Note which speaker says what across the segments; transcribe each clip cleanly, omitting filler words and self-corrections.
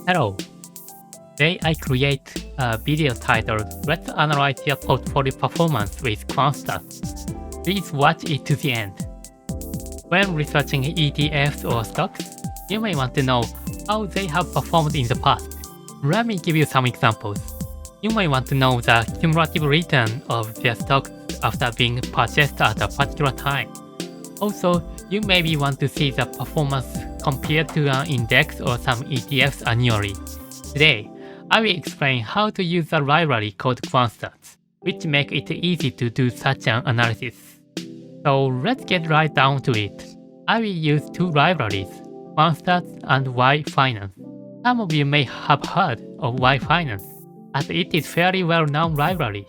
Speaker 1: Hello. Today I create a video titled Let's Analyze Your Portfolio Performance with Quanstats. Please watch it to the end. When researching ETFs or stocks, you may want to know how they have performed in the past. Let me give you some examples. You may want to know the cumulative return of their stocks after being purchased at a particular time. Also, you maybe want to see the performance compared to an index or some ETFs annually. Today, I will explain how to use a library called Quanstats, which make it easy to do such an analysis. So let's get right down to it. I will use two libraries, Quanstats and Y-Finance. Some of you may have heard of Y-Finance, as it is a fairly well-known library.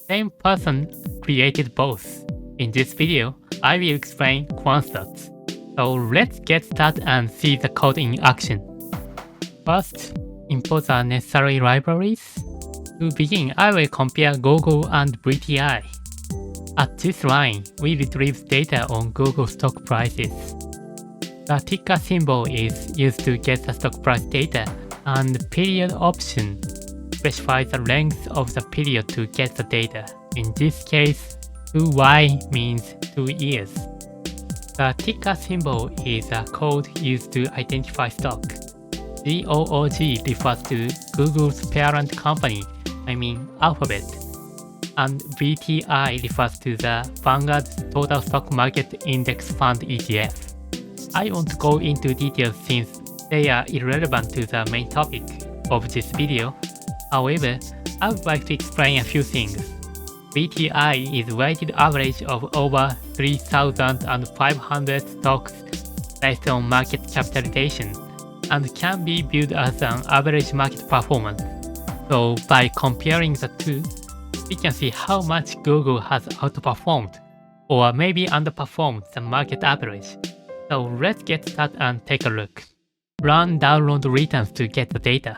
Speaker 1: Same person created both. In this video, I will explain Quanstats. So let's get started and see the code in action. First, import the necessary libraries. To begin, I will compare Google and VTI. At this line, we retrieve data on Google stock prices. The ticker symbol is used to get the stock price data, and the period option specifies the length of the period to get the data. In this case, 2Y means 2 years. The ticker symbol is a code used to identify stock. GOOG refers to Google's parent company, Alphabet, and VTI refers to the Vanguard Total Stock Market Index Fund ETF. I won't go into details since they are irrelevant to the main topic of this video. However, I would like to explain a few things. VTI is weighted average of over 3,500 stocks based on market capitalization and can be viewed as an average market performance. So by comparing the two, we can see how much Google has outperformed or maybe underperformed the market average. So let's get started and take a look. Run download returns to get the data.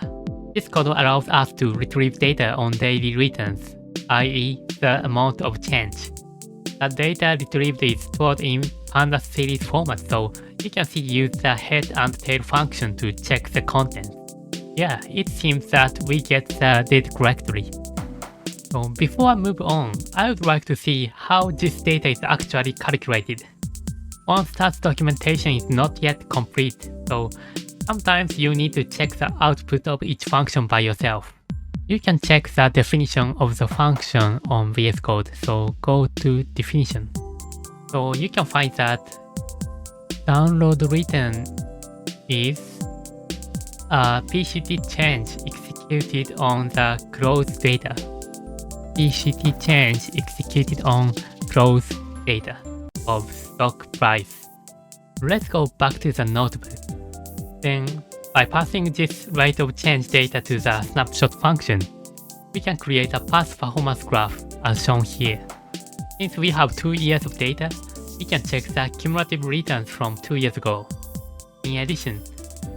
Speaker 1: This code allows us to retrieve data on daily returns, i.e. the amount of change. The data retrieved is stored in Pandas series format, so you can use the head and tail function to check the content. Yeah, it seems that we get the data correctly. So before I move on, I would like to see how this data is actually calculated. Quanstats documentation is not yet complete, so sometimes you need to check the output of each function by yourself. You can check the definition of the function on VS Code, so go to definition. So you can find that download return is a PCT change executed on the close data. PCT change executed on close data of stock price. Let's go back to the notebook. Then, by passing this rate of change data to the snapshot function, we can create a past performance graph as shown here. Since we have 2 years of data, we can check the cumulative returns from 2 years ago. In addition,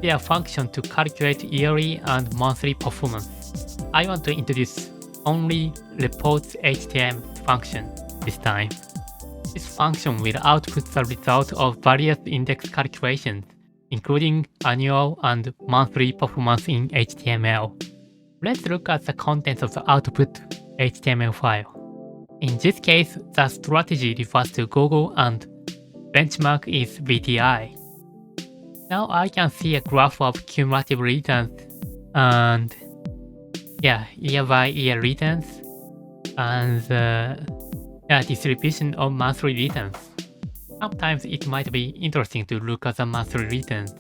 Speaker 1: there are functions to calculate yearly and monthly performance. I want to introduce only reports HTML function this time. This function will output the result of various index calculations, including annual and monthly performance in HTML. Let's look at the contents of the output HTML file. In this case, the strategy refers to Google and benchmark is VTI. Now I can see a graph of cumulative returns and year-by-year returns and the distribution of monthly returns. Sometimes it might be interesting to look at the monthly returns.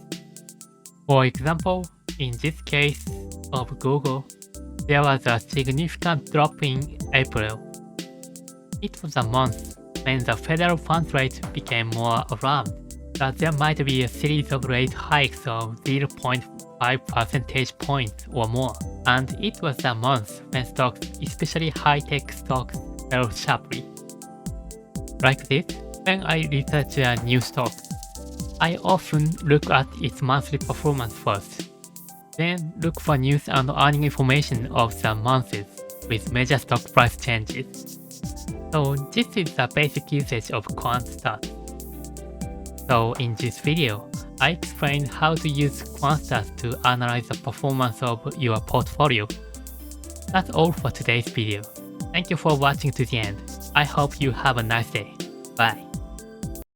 Speaker 1: For example, in this case of Google, there was a significant drop in April. It was a month when the federal funds rate became more alarmed that there might be a series of rate hikes of 0.5 percentage points or more. And it was a month when stocks, especially high-tech stocks, fell sharply. Like this, when I research a new stock, I often look at its monthly performance first, then look for news and earning information of the months with major stock price changes. So this is the basic usage of Quanstats. So in this video, I explained how to use Quanstats to analyze the performance of your portfolio. That's all for today's video. Thank you for watching to the end. I hope you have a nice day. Bye.